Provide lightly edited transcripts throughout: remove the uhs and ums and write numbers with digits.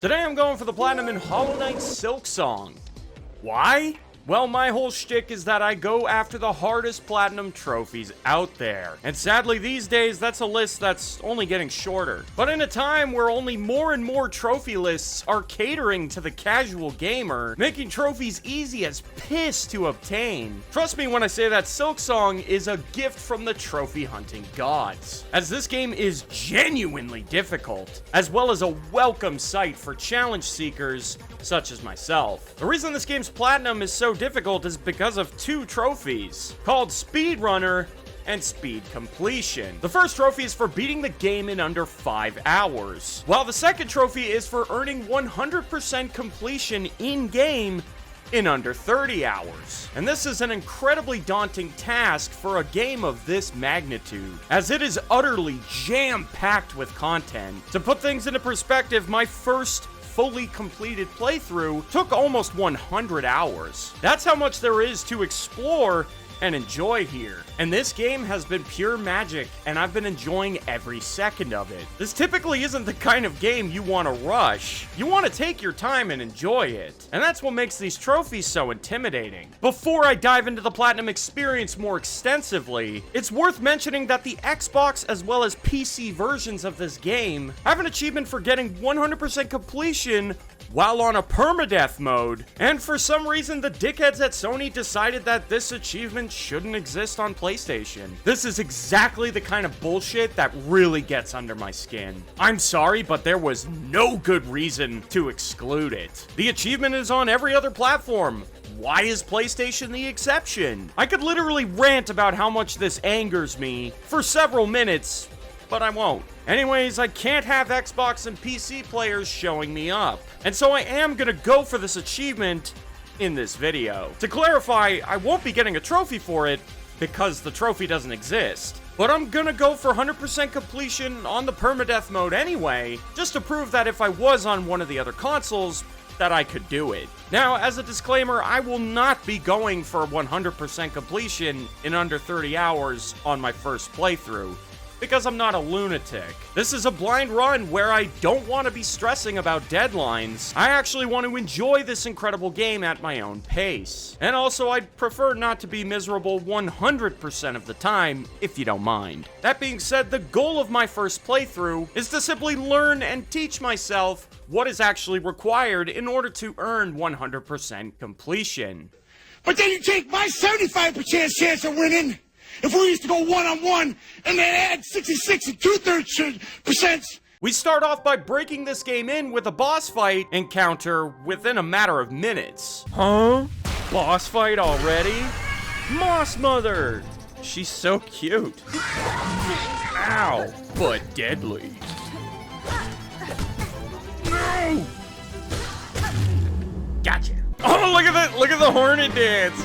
Today I'm going for the platinum in Hollow Knight Silksong. Why? Well, my whole shtick is that I go after the hardest platinum trophies out there. And sadly, these days, that's a list that's only getting shorter. But in a time where only more and more trophy lists are catering to the casual gamer, making trophies easy as piss to obtain. Trust me when I say that Silksong is a gift from the trophy hunting gods, as this game is genuinely difficult, as well as a welcome sight for challenge seekers such as myself. The reason this game's platinum is so difficult is because of two trophies, called Speedrunner and Speed Completion. The first trophy is for beating the game in under 5 hours, while the second trophy is for earning 100% completion in-game in under 30 hours. And this is an incredibly daunting task for a game of this magnitude, as it is utterly jam-packed with content. To put things into perspective, my first fully completed playthrough took almost 100 hours. That's how much there is to explore and enjoy here. And this game has been pure magic, and I've been enjoying every second of it. This typically isn't the kind of game you want to rush. You want to take your time and enjoy it. And that's what makes these trophies so intimidating. Before I dive into the Platinum experience more extensively, it's worth mentioning that the Xbox as well as PC versions of this game have an achievement for getting 100% completion while on a permadeath mode, and for some reason the dickheads at Sony decided that this achievement shouldn't exist on PlayStation. This is exactly the kind of bullshit that really gets under my skin. I'm sorry, but there was no good reason to exclude it. The achievement is on every other platform. Why is PlayStation the exception? I could literally rant about how much this angers me for several minutes, but I won't. Anyways, I can't have Xbox and PC players showing me up, and so I am gonna go for this achievement in this video. To clarify, I won't be getting a trophy for it because the trophy doesn't exist, but I'm gonna go for 100% completion on the permadeath mode anyway, just to prove that if I was on one of the other consoles, that I could do it. Now, as a disclaimer, I will not be going for 100% completion in under 30 hours on my first playthrough, because I'm not a lunatic. This is a blind run where I don't want to be stressing about deadlines. I actually want to enjoy this incredible game at my own pace. And also, I'd prefer not to be miserable 100% of the time, if you don't mind. That being said, the goal of my first playthrough is to simply learn and teach myself what is actually required in order to earn 100% completion. But then you take my 75% chance of winning. If we used to go one-on-one and then add 66 and 2/3%. We start off by breaking this game in with a boss fight encounter within a matter of minutes. Huh? Boss fight already? Moss Mother! She's so cute. Ow, but deadly. No! Gotcha. Oh, look at that! Look at the hornet dance!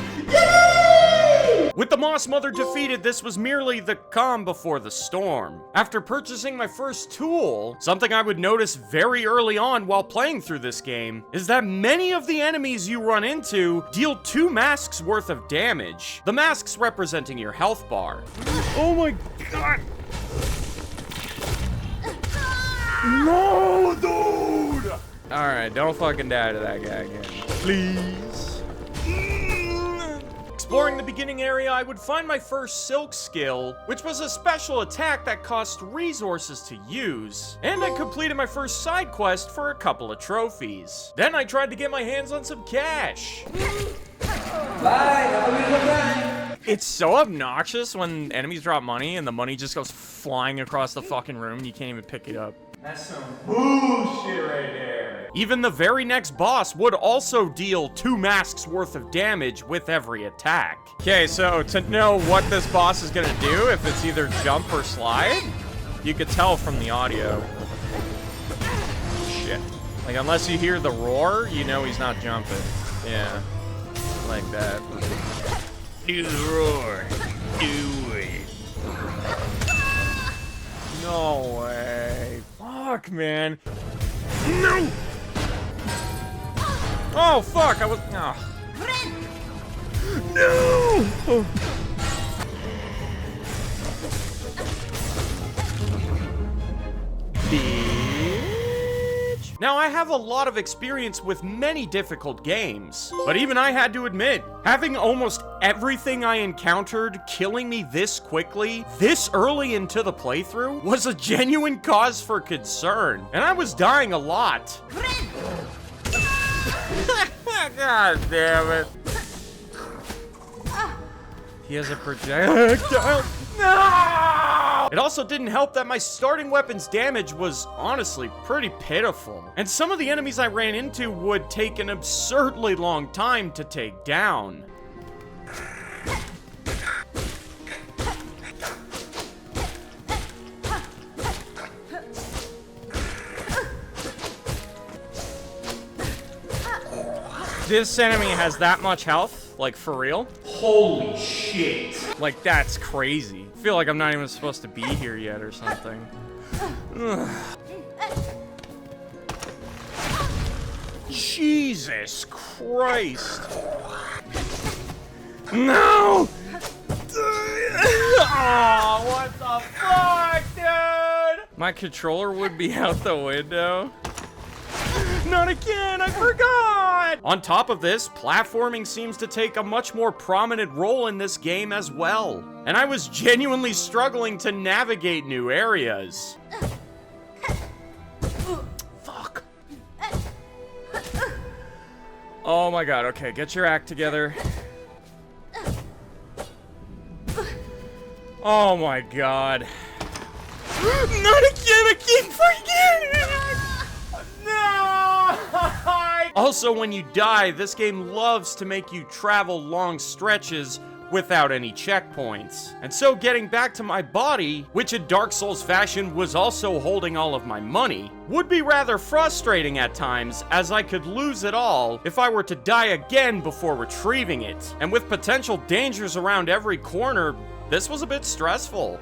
With the Moss Mother defeated, this was merely the calm before the storm. After purchasing my first tool, something I would notice very early on while playing through this game is that many of the enemies you run into deal 2 masks worth of damage, the masks representing your health bar. Oh my god! No, dude! Alright, don't fucking die to that guy again. Please. Exploring the beginning area, I would find my first Silk skill, which was a special attack that cost resources to use, and I completed my first side quest for a couple of trophies. Then I tried to get my hands on some cash. Bye, it's so obnoxious when enemies drop money and the money just goes flying across the fucking room and you can't even pick it up. That's some bullshit right there. Even the very next boss would also deal 2 masks worth of damage with every attack. Okay, so to know what this boss is gonna do, if it's either jump or slide, you could tell from the audio. Shit. Like, unless you hear the roar, you know he's not jumping. Yeah, like that. Do the roar. Do it. No way. Fuck, man. No! Oh, fuck, I was... Oh. No! Oh. Bitch. Now, I have a lot of experience with many difficult games, but even I had to admit, having almost everything I encountered killing me this quickly, this early into the playthrough, was a genuine cause for concern, and I was dying a lot. God damn it. He has a projectile. No! It also didn't help that my starting weapon's damage was honestly pretty pitiful. And some of the enemies I ran into would take an absurdly long time to take down. This enemy has that much health? Like, for real? Holy shit. Like, that's crazy. I feel like I'm not even supposed to be here yet or something. Jesus Christ. No! Oh, what the fuck, dude? My controller would be out the window. Not again, I forgot! On top of this, platforming seems to take a much more prominent role in this game as well. And I was genuinely struggling to navigate new areas. Fuck. Oh my god, okay, get your act together. Oh my god. Not again, I keep forgetting! Also, when you die, this game loves to make you travel long stretches without any checkpoints. And so getting back to my body, which in Dark Souls fashion was also holding all of my money, would be rather frustrating at times, as I could lose it all if I were to die again before retrieving it. And with potential dangers around every corner, this was a bit stressful.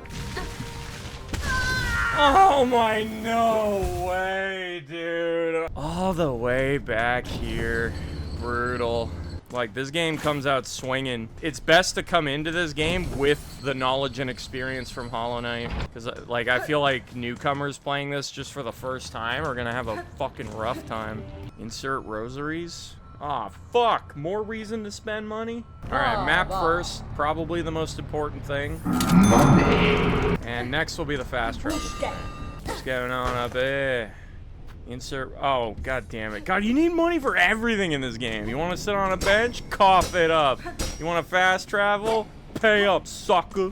Oh my, no way, dude. All the way back here. Brutal. Like, this game comes out swinging. It's best to come into this game with the knowledge and experience from Hollow Knight. Because, like, I feel like newcomers playing this just for the first time are gonna have a fucking rough time. Insert rosaries. Aw, fuck. More reason to spend money? Alright, map first. Probably the most important thing. And next will be the fast travel. What's going on up there? Insert. Oh, god damn it. God, you need money for everything in this game. You want to sit on a bench? Cough it up. You want to fast travel? Pay up, sucker.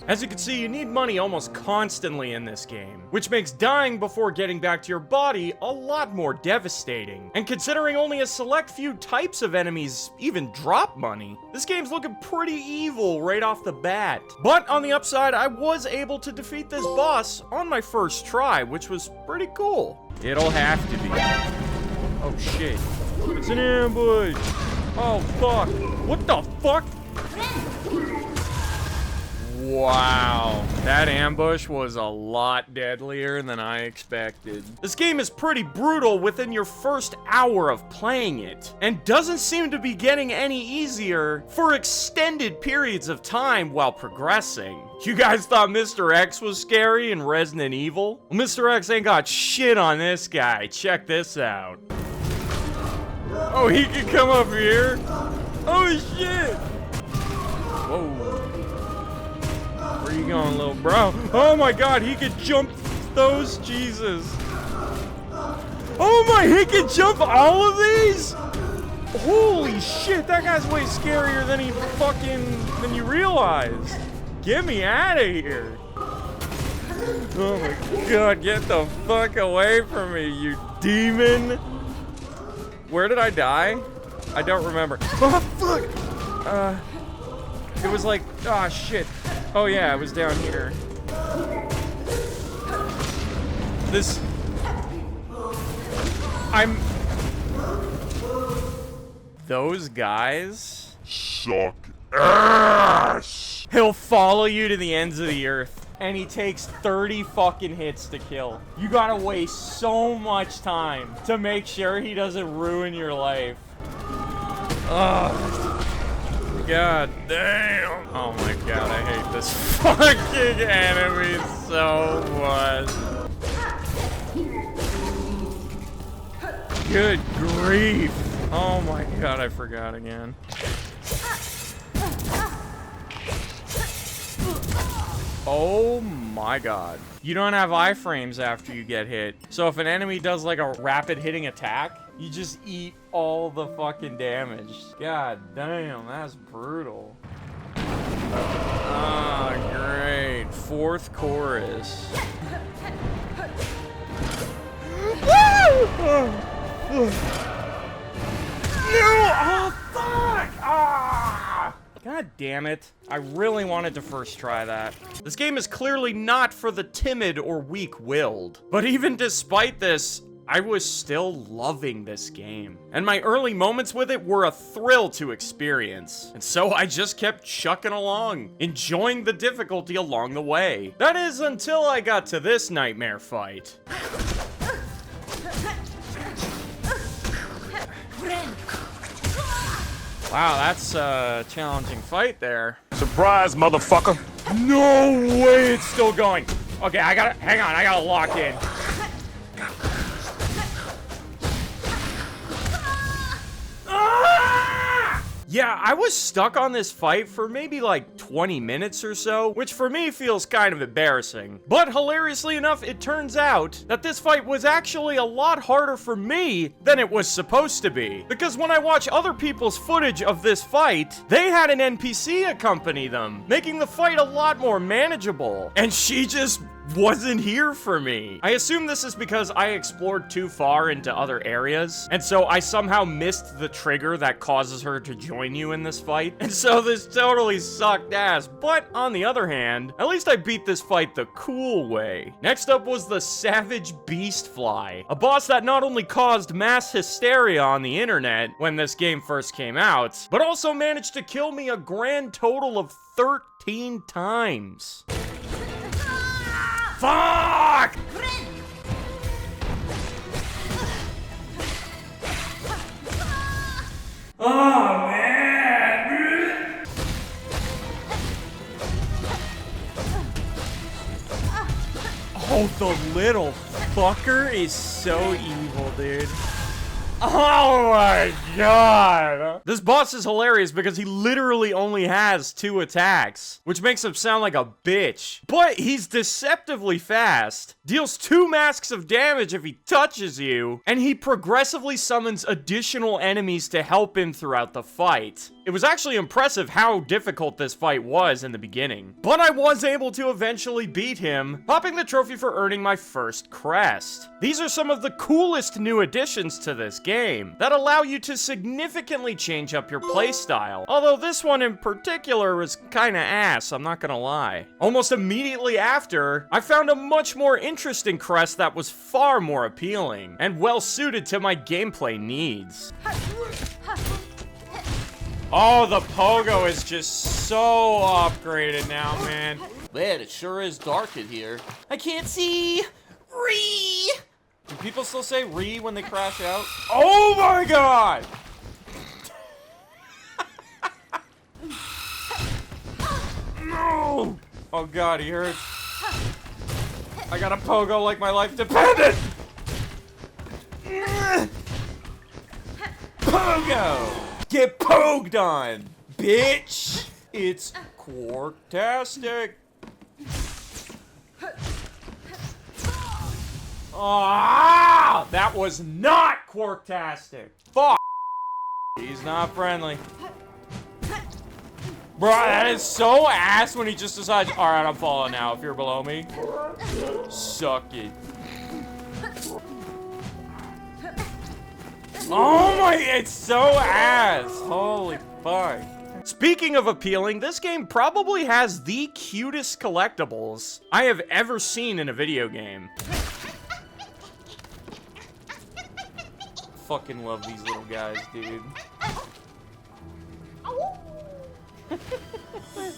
As you can see, you need money almost constantly in this game, which makes dying before getting back to your body a lot more devastating. And considering only a select few types of enemies even drop money, this game's looking pretty evil right off the bat. But on the upside, I was able to defeat this boss on my first try, which was pretty cool. It'll have to be. Oh shit. It's an ambush. Oh fuck. What the fuck? Wow, that ambush was a lot deadlier than I expected. This game is pretty brutal within your first hour of playing it, and doesn't seem to be getting any easier for extended periods of time while progressing. You guys thought Mr. X was scary in Resident Evil? Well, Mr. X ain't got shit on this guy. Check this out. Oh, he can come up here? Oh shit! Whoa. Where you going, little bro? Oh my god, he could jump those? Jesus. Oh my, he can jump all of these? Holy shit, that guy's way scarier than than you realize. Get me out of here. Oh my god, get the fuck away from me, you demon. Where did I die? I don't remember. Oh fuck! It was like, oh shit. Oh yeah, it was down here. Those guys suck ass. He'll follow you to the ends of the earth, and he takes 30 fucking hits to kill. You gotta waste so much time to make sure he doesn't ruin your life. Ugh. God damn. Oh my god, I hate this fucking enemy so much. Good grief. Oh my god, I forgot again. Oh my god. You don't have iframes after you get hit. So if an enemy does like a rapid hitting attack, you just eat all the fucking damage. God damn, that's brutal. Ah, great. Fourth chorus. No! Oh, fuck! Ah! God damn it. I really wanted to first try that. This game is clearly not for the timid or weak-willed. But even despite this, I was still loving this game. And my early moments with it were a thrill to experience. And so I just kept chucking along, enjoying the difficulty along the way. That is, until I got to this nightmare fight. Wow, that's a challenging fight there. Surprise, motherfucker. No way it's still going. Okay, hang on, I gotta lock in. Yeah, I was stuck on this fight for maybe like 20 minutes or so, which for me feels kind of embarrassing. But hilariously enough, it turns out that this fight was actually a lot harder for me than it was supposed to be. Because when I watch other people's footage of this fight, they had an NPC accompany them, making the fight a lot more manageable. And she just wasn't here for me. I assume this is because I explored too far into other areas, and so I somehow missed the trigger that causes her to join you in this fight. And so this totally sucked ass. But on the other hand, at least I beat this fight the cool way. Next up was the Savage Beast Fly, a boss that not only caused mass hysteria on the internet when this game first came out, but also managed to kill me a grand total of 13 times. Fuck! Oh, man! Oh, the little fucker is so evil, dude. Oh my god! This boss is hilarious because he literally only has 2 attacks, which makes him sound like a bitch. But he's deceptively fast, deals 2 masks of damage if he touches you, and he progressively summons additional enemies to help him throughout the fight. It was actually impressive how difficult this fight was in the beginning, but I was able to eventually beat him, popping the trophy for earning my first crest. These are some of the coolest new additions to this game that allow you to significantly change up your playstyle, although this one in particular was kinda ass, I'm not gonna lie. Almost immediately after, I found a much more interesting crest that was far more appealing, and well suited to my gameplay needs. Oh, the pogo is just so upgraded now, man. Man, it sure is dark in here. I can't see. Ree! Do people still say ree when they crash out? Oh my god! No! Oh god, he hurts. I got a pogo like my life depended! Pogo! Get pogged on, bitch! It's Quarktastic. Ah, that was not Quarktastic. Fuck. He's not friendly. Bro, that is so ass when he just decides, alright, I'm falling now if you're below me. Suck it. Oh my, it's so ass. Holy fuck. Speaking of appealing, this game probably has the cutest collectibles I have ever seen in a video game. Fucking love these little guys, dude.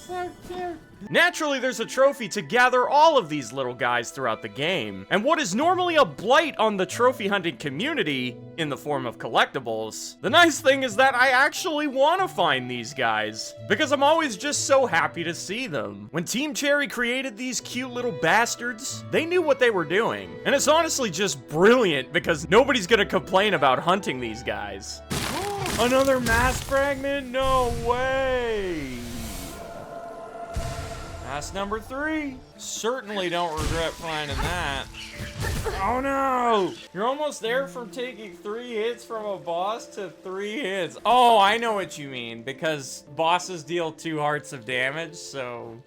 So cute. Naturally, there's a trophy to gather all of these little guys throughout the game, and what is normally a blight on the trophy hunting community in the form of collectibles, the nice thing is that I actually want to find these guys, because I'm always just so happy to see them. When Team Cherry created these cute little bastards, they knew what they were doing, and it's honestly just brilliant because nobody's gonna complain about hunting these guys. Another mass fragment? No way! That's number 3. Certainly don't regret finding that. Oh no! You're almost there from taking 3 hits from a boss to 3 hits. Oh, I know what you mean, because bosses deal 2 hearts of damage, so...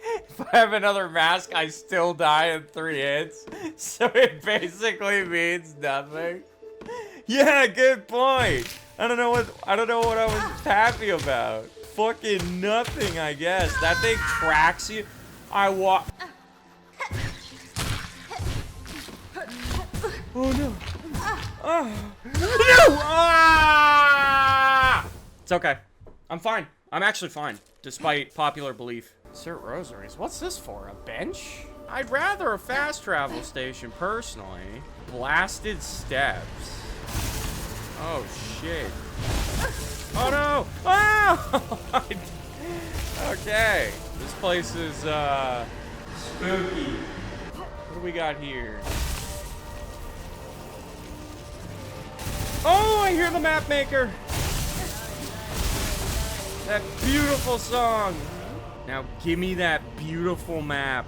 if I have another mask, I still die in 3 hits. So it basically means nothing. Yeah, good point. I don't know what I was happy about. Fucking nothing, I guess. That thing tracks you. Oh no. Oh. No! Ah! It's okay. I'm fine. I'm actually fine, despite popular belief. Insert rosaries. What's this for? A bench? I'd rather a fast travel station, personally. Blasted steps. Oh, shit. Oh, no! Oh! Okay. This place is, spooky. What do we got here? Oh, I hear the map maker! That beautiful song! Now, give me that beautiful map.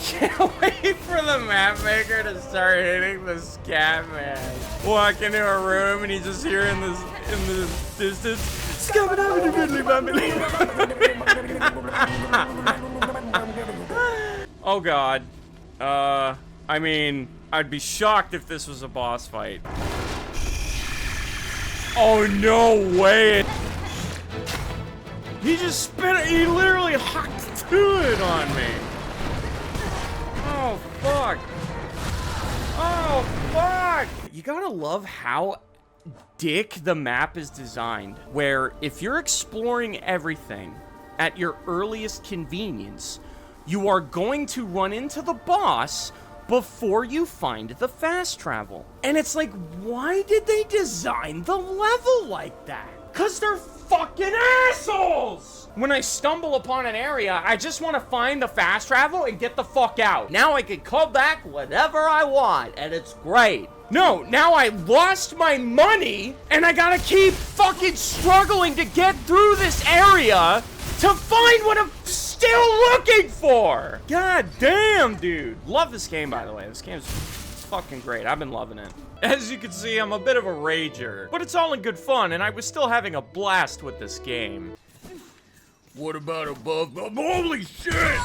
Can't wait for the map maker to start hitting the scat man. Walk into a room and he's just hearing this in the distance. Oh god. I mean, I'd be shocked if this was a boss fight. Oh no way! He just spit it. He literally hocked to it on me. Oh, fuck. Oh, fuck. You gotta love how dick the map is designed, where if you're exploring everything at your earliest convenience, you are going to run into the boss before you find the fast travel. And it's like, why did they design the level like that? 'Cause they're fucking assholes! When I stumble upon an area, I just want to find the fast travel and get the fuck out. Now I can come back whenever I want, and it's great. No, now I lost my money, and I gotta keep fucking struggling to get through this area to find what I'm still looking for. God damn, dude. Love this game, by the way. This game's fucking great. I've been loving it. As you can see, I'm a bit of a rager, but it's all in good fun, and I was still having a blast with this game. What about above the... Holy shit!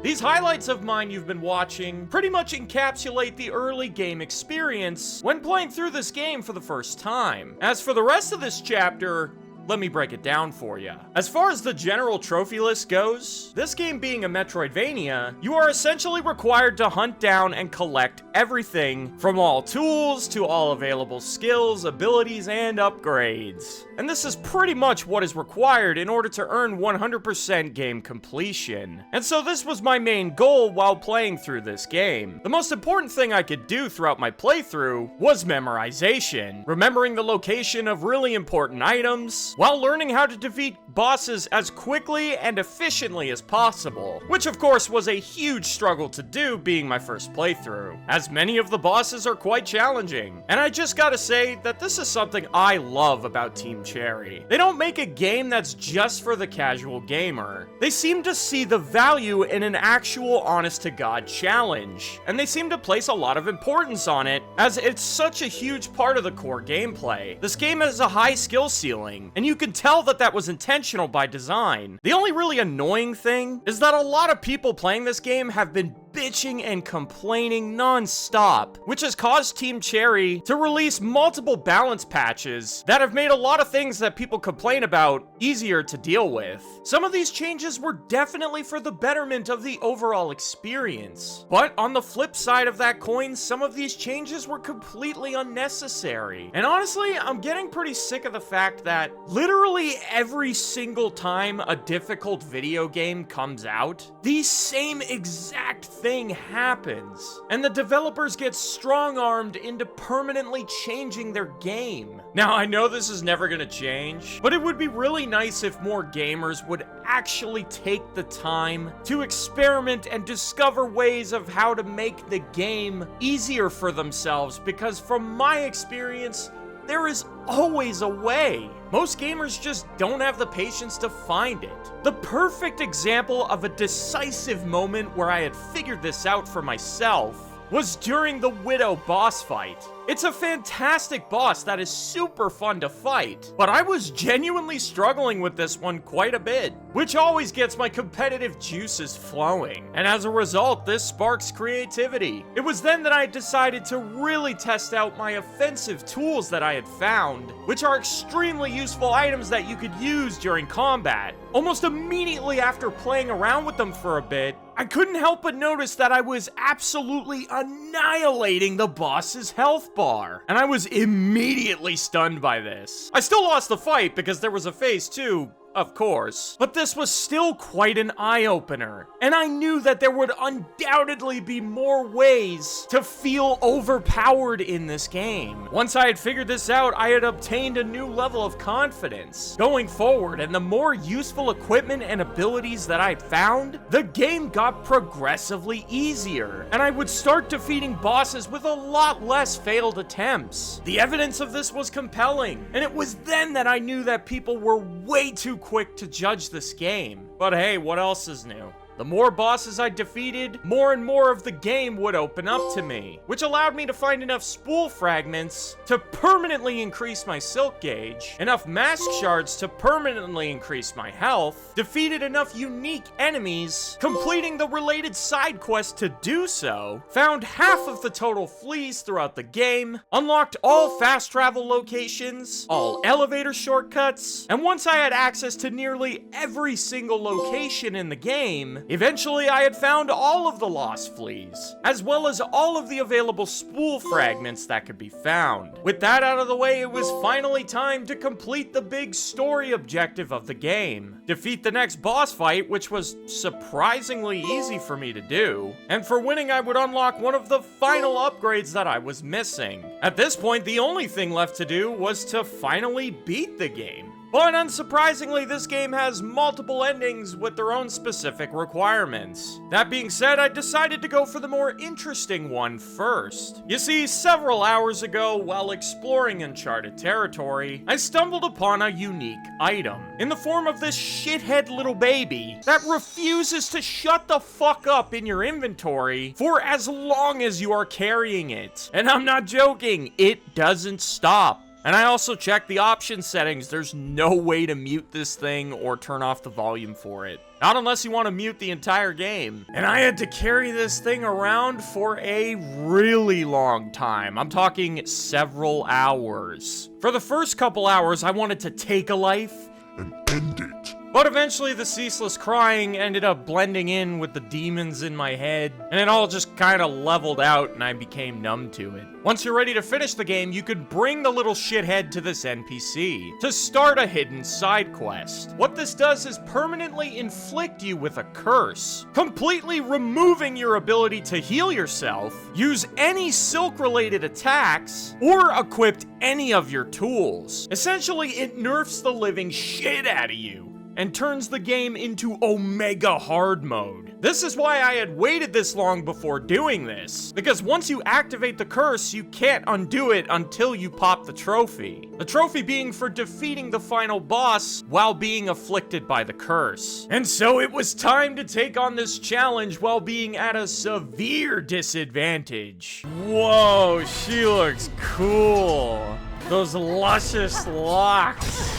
These highlights of mine you've been watching pretty much encapsulate the early game experience when playing through this game for the first time. As for the rest of this chapter, let me break it down for you. As far as the general trophy list goes, this game being a Metroidvania, you are essentially required to hunt down and collect everything from all tools to all available skills, abilities, and upgrades. And this is pretty much what is required in order to earn 100% game completion. And so this was my main goal while playing through this game. The most important thing I could do throughout my playthrough was memorization, remembering the location of really important items, while learning how to defeat bosses as quickly and efficiently as possible, which of course was a huge struggle to do being my first playthrough, as many of the bosses are quite challenging. And I just gotta say that this is something I love about Team Cherry. They don't make a game that's just for the casual gamer. They seem to see the value in an actual honest-to-God challenge, and they seem to place a lot of importance on it, as it's such a huge part of the core gameplay. This game has a high skill ceiling, and you can tell that that was intentional by design. The only really annoying thing is that a lot of people playing this game have been bitching and complaining non-stop, which has caused Team Cherry to release multiple balance patches that have made a lot of things that people complain about easier to deal with. Some of these changes were definitely for the betterment of the overall experience, but on the flip side of that coin, some of these changes were completely unnecessary. And honestly, I'm getting pretty sick of the fact that literally every single time a difficult video game comes out, the same exact thing happens, and the developers get strong-armed into permanently changing their game. Now, I know this is never gonna change, but it would be really nice if more gamers would actually take the time to experiment and discover ways of how to make the game easier for themselves, because from my experience, there is always a way. Most gamers just don't have the patience to find it. The perfect example of a decisive moment where I had figured this out for myself was during the Widow boss fight. It's a fantastic boss that is super fun to fight, but I was genuinely struggling with this one quite a bit, which always gets my competitive juices flowing, and as a result, this sparks creativity. It was then that I decided to really test out my offensive tools that I had found, which are extremely useful items that you could use during combat. Almost immediately after playing around with them for a bit, I couldn't help but notice that I was absolutely annihilating the boss's health bar, and I was immediately stunned by this. I still lost the fight because there was a phase 2, of course, but this was still quite an eye-opener, and I knew that there would undoubtedly be more ways to feel overpowered in this game. Once I had figured this out, I had obtained a new level of confidence going forward, and the more useful equipment and abilities that I found, the game got progressively easier, and I would start defeating bosses with a lot less failed attempts. The evidence of this was compelling, and it was then that I knew that people were way too quick to judge this game. But hey, what else is new? The more bosses I defeated, more and more of the game would open up to me, which allowed me to find enough spool fragments to permanently increase my silk gauge, enough mask shards to permanently increase my health, defeated enough unique enemies, completing the related side quest to do so, found half of the total fleas throughout the game, unlocked all fast travel locations, all elevator shortcuts, and once I had access to nearly every single location in the game, eventually, I had found all of the lost fleas, as well as all of the available spool fragments that could be found. With that out of the way, it was finally time to complete the big story objective of the game. Defeat the next boss fight, which was surprisingly easy for me to do, and for winning I would unlock one of the final upgrades that I was missing. At this point, the only thing left to do was to finally beat the game. But unsurprisingly, this game has multiple endings with their own specific requirements. That being said, I decided to go for the more interesting one first. You see, several hours ago, while exploring uncharted territory, I stumbled upon a unique item in the form of this shithead little baby that refuses to shut the fuck up in your inventory for as long as you are carrying it. And I'm not joking, it doesn't stop. And I also checked the option settings. There's no way to mute this thing or turn off the volume for it. Not unless you want to mute the entire game. And I had to carry this thing around for a really long time. I'm talking several hours. For the first couple hours, I wanted to take a life And end it. but eventually the ceaseless crying ended up blending in with the demons in my head, and it all just kind of leveled out and I became numb to it. Once you're ready to finish the game, you could bring the little shithead to this NPC to start a hidden side quest. What this does is permanently inflict you with a curse, completely removing your ability to heal yourself, use any silk-related attacks, or equip any of your tools. Essentially, it nerfs the living shit out of you and turns the game into Omega Hard Mode. This is why I had waited this long before doing this, because once you activate the curse, you can't undo it until you pop the trophy. The trophy being for defeating the final boss while being afflicted by the curse. And so it was time to take on this challenge while being at a severe disadvantage. Whoa, she looks cool. Those luscious locks.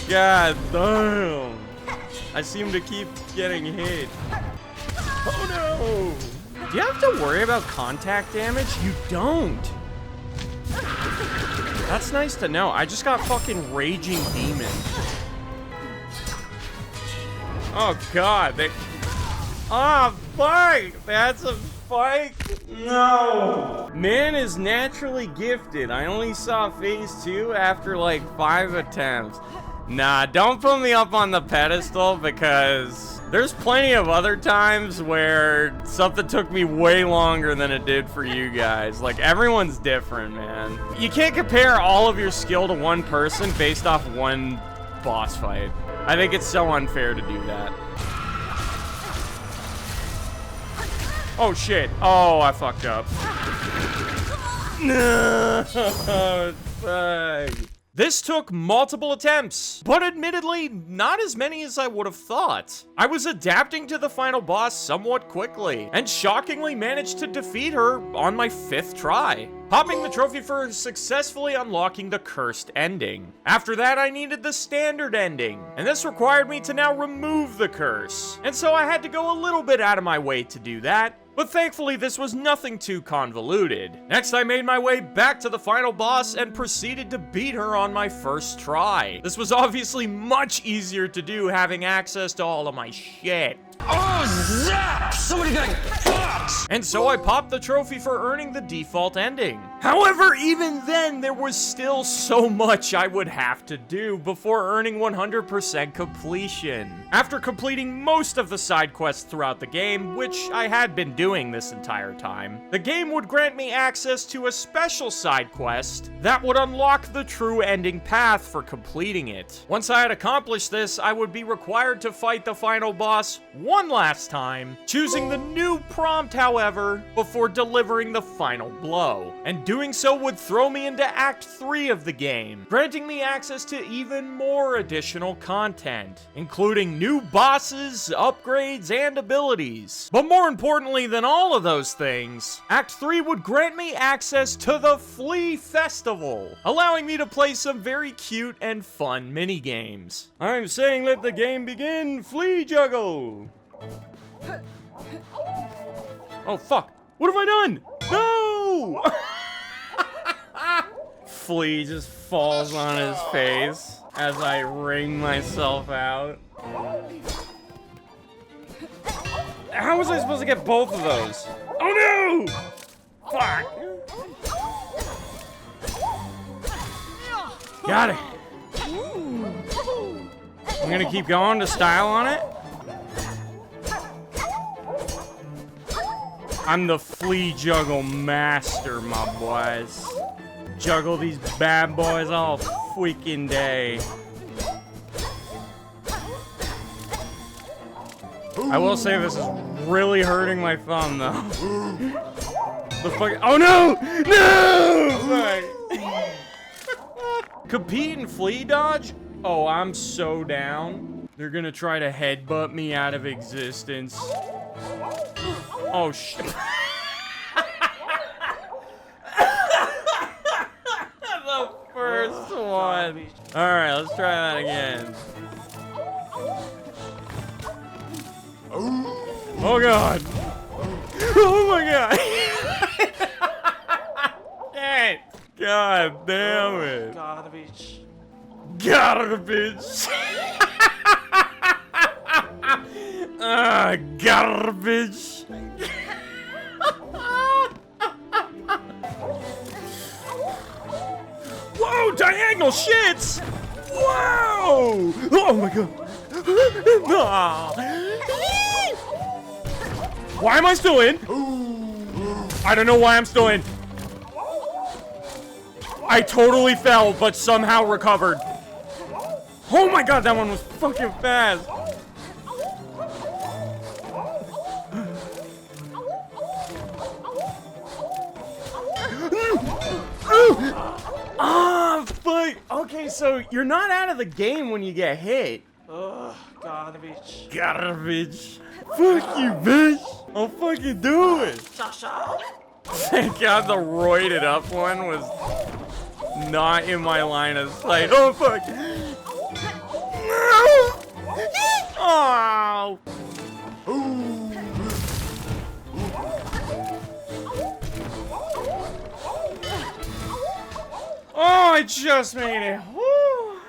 God damn. I seem to keep getting hit. Oh no! Do you have to worry about contact damage? You don't. That's nice to know. I just got fucking Raging Demon. Oh, God. Ah, fuck! That's a spike! No! Man is naturally gifted. I only saw phase 2 after like 5 attempts. Nah, don't put me up on the pedestal because there's plenty of other times where something took me way longer than it did for you guys. Like, everyone's different, man. You can't compare all of your skill to one person based off one boss fight. I think it's so unfair to do that. Oh, shit. Oh, I fucked up. No, fuck. This took multiple attempts, but admittedly, not as many as I would have thought. I was adapting to the final boss somewhat quickly, and shockingly managed to defeat her on my 5th try, popping the trophy for successfully unlocking the cursed ending. After that, I needed the standard ending, and this required me to now remove the curse, and so I had to go a little bit out of my way to do that. But thankfully, this was nothing too convoluted. Next, I made my way back to the final boss and proceeded to beat her on my 1st try. This was obviously much easier to do having access to all of my shit. Oh, zap! Somebody got fucked! And so I popped the trophy for earning the default ending. However, even then, there was still so much I would have to do before earning 100% completion. After completing most of the side quests throughout the game, which I had been doing this entire time, the game would grant me access to a special side quest that would unlock the true ending path for completing it. Once I had accomplished this, I would be required to fight the final boss one last time, choosing the new prompt, however, before delivering the final blow. And doing so would throw me into Act 3 of the game, granting me access to even more additional content, including new bosses, upgrades, and abilities. But more importantly than all of those things, Act 3 would grant me access to the Flea Festival, allowing me to play some very cute and fun minigames. I'm saying let the game begin, Flea Juggle! Oh, fuck. What have I done? No! Flea just falls on his face as I wring myself out. How was I supposed to get both of those? Oh, no! Fuck. Got it. I'm gonna keep going to style on it. I'm the flea juggle master, my boys. Juggle these bad boys all freaking day. I will say this is really hurting my thumb, though. The fuck? Oh no! No! Sorry. Compete in flea dodge? Oh, I'm so down. They're gonna try to headbutt me out of existence. Oh shit. The first one. Alright, let's try that again. Oh god. Oh my god. Shit. God damn it. Garbage. Garbage. Garbage. Whoa, diagonal shits! Whoa! Oh my god. Why am I still in? I don't know why I'm still in. I totally fell, but somehow recovered. Oh my god, that one was fucking fast. Ah, fuck. Okay, so you're not out of the game when you get hit. Ugh, garbage. Garbage. Fuck you, bitch. I'll fucking do it. Sasha. Thank God the roided up one was not in my line of sight. Oh, fuck. No. Oh. I just made it. Woo.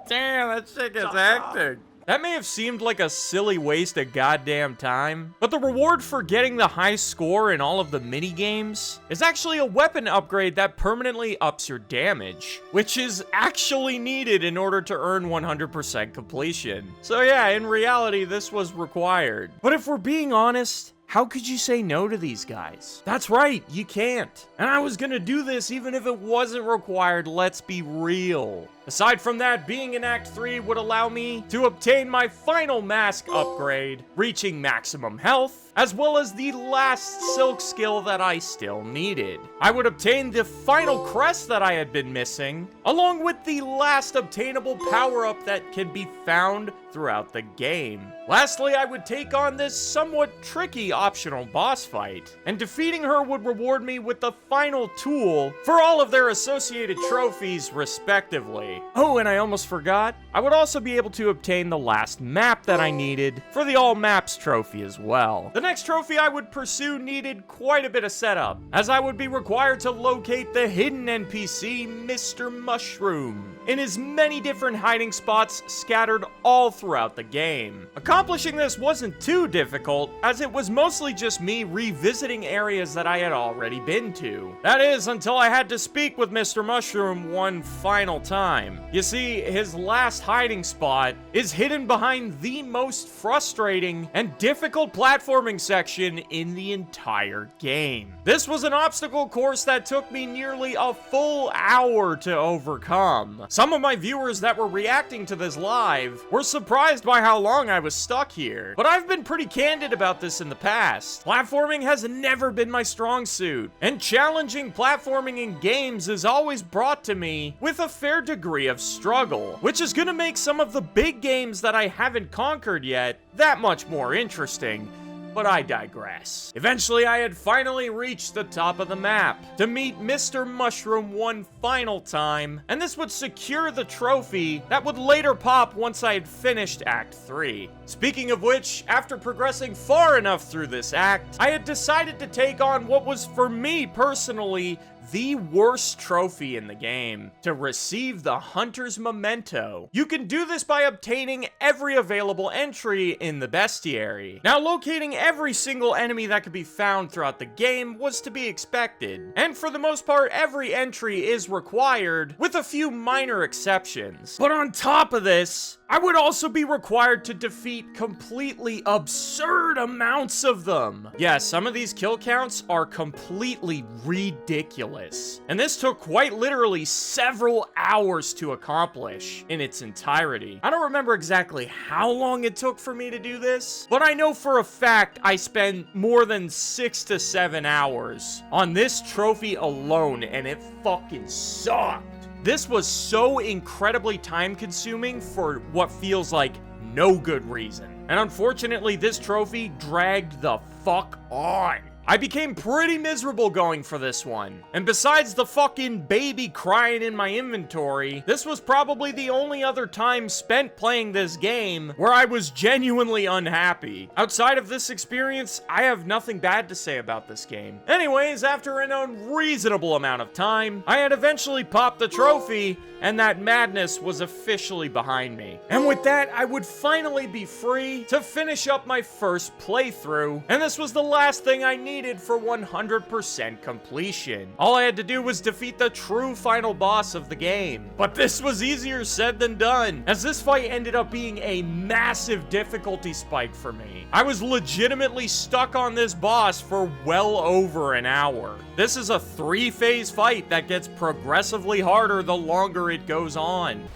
Damn, that shit gets hectic. That may have seemed like a silly waste of goddamn time, but the reward for getting the high score in all of the mini games is actually a weapon upgrade that permanently ups your damage, which is actually needed in order to earn 100% completion. So yeah, in reality, this was required. But if we're being honest, how could you say no to these guys? That's right, you can't. And I was gonna do this even if it wasn't required, let's be real. Aside from that, being in Act 3 would allow me to obtain my final mask upgrade, reaching maximum health, as well as the last silk skill that I still needed. I would obtain the final crest that I had been missing, along with the last obtainable power-up that can be found throughout the game. Lastly, I would take on this somewhat tricky optional boss fight, and defeating her would reward me with the final tool for all of their associated trophies, respectively. Oh, and I almost forgot, I would also be able to obtain the last map that I needed for the All Maps trophy as well. The next trophy I would pursue needed quite a bit of setup, as I would be required to locate the hidden NPC, Mr. Mushroom, in his many different hiding spots scattered all throughout the game. Accomplishing this wasn't too difficult, as it was mostly just me revisiting areas that I had already been to. That is, until I had to speak with Mr. Mushroom one final time. You see, his last hiding spot is hidden behind the most frustrating and difficult platforming section in the entire game. This was an obstacle course that took me nearly a full hour to overcome. Some of my viewers that were reacting to this live were surprised by how long I was stuck here, but I've been pretty candid about this in the past. Platforming has never been my strong suit, and challenging platforming in games is always brought to me with a fair degree of struggle, which is gonna make some of the big games that I haven't conquered yet that much more interesting. But I digress. Eventually, I had finally reached the top of the map to meet Mr. Mushroom one final time, and this would secure the trophy that would later pop once I had finished Act 3. Speaking of which, after progressing far enough through this act, I had decided to take on what was, for me personally, the worst trophy in the game, to receive the Hunter's Memento. You can do this by obtaining every available entry in the bestiary. Now, locating every single enemy that could be found throughout the game was to be expected, and for the most part, every entry is required, with a few minor exceptions. But on top of this, I would also be required to defeat completely absurd amounts of them. Yeah, some of these kill counts are completely ridiculous, and this took quite literally several hours to accomplish in its entirety. I don't remember exactly how long it took for me to do this, but I know for a fact I spent more than 6 to 7 hours on this trophy alone, and it fucking sucked. This was so incredibly time-consuming for what feels like no good reason. And unfortunately, this trophy dragged the fuck on. I became pretty miserable going for this one. And besides the fucking baby crying in my inventory, this was probably the only other time spent playing this game where I was genuinely unhappy. Outside of this experience, I have nothing bad to say about this game. Anyways, after an unreasonable amount of time, I had eventually popped the trophy, and that madness was officially behind me. And with that, I would finally be free to finish up my first playthrough, and this was the last thing I needed for 100% completion. All I had to do was defeat the true final boss of the game. But this was easier said than done, as this fight ended up being a massive difficulty spike for me. I was legitimately stuck on this boss for well over an hour. This is a 3-phase fight that gets progressively harder the longer it goes on.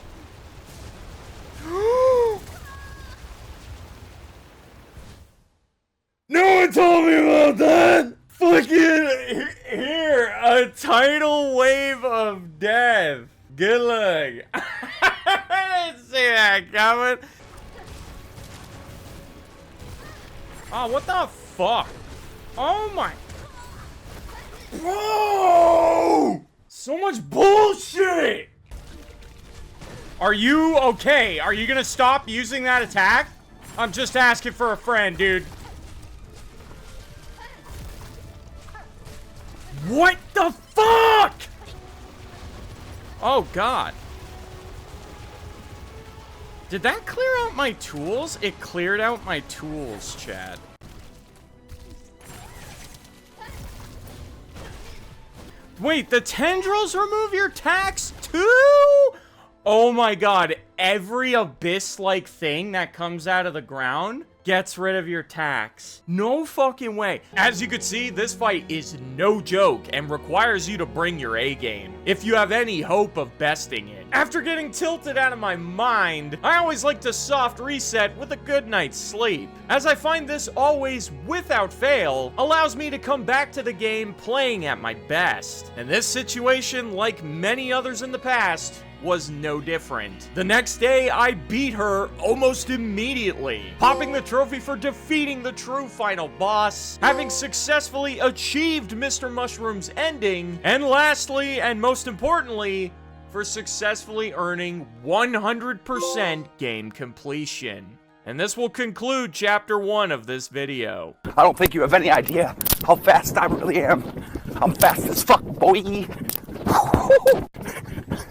No one told me about that! Fucking here, a tidal wave of death. Good luck. I didn't see that coming. Oh, what the fuck? Oh my. Bro! So much bullshit! Are you okay? Are you gonna stop using that attack? I'm just asking for a friend, dude. What the fuck? Oh, God. Did that clear out my tools? It cleared out my tools, chat. Wait, the tendrils remove your tax too? Oh my God, every abyss-like thing that comes out of the ground gets rid of your tax. No fucking way. As you can see, this fight is no joke and requires you to bring your A game if you have any hope of besting it. After getting tilted out of my mind, I always like to soft reset with a good night's sleep, as I find this always, without fail, allows me to come back to the game playing at my best. And this situation, like many others in the past, was no different. The next day, I beat her almost immediately, popping the trophy for defeating the true final boss, having successfully achieved Mr. Mushroom's ending, and lastly, and most importantly, for successfully earning 100% game completion. And this will conclude Chapter 1 of this video. I don't think you have any idea how fast I really am. I'm fast as fuck, boy.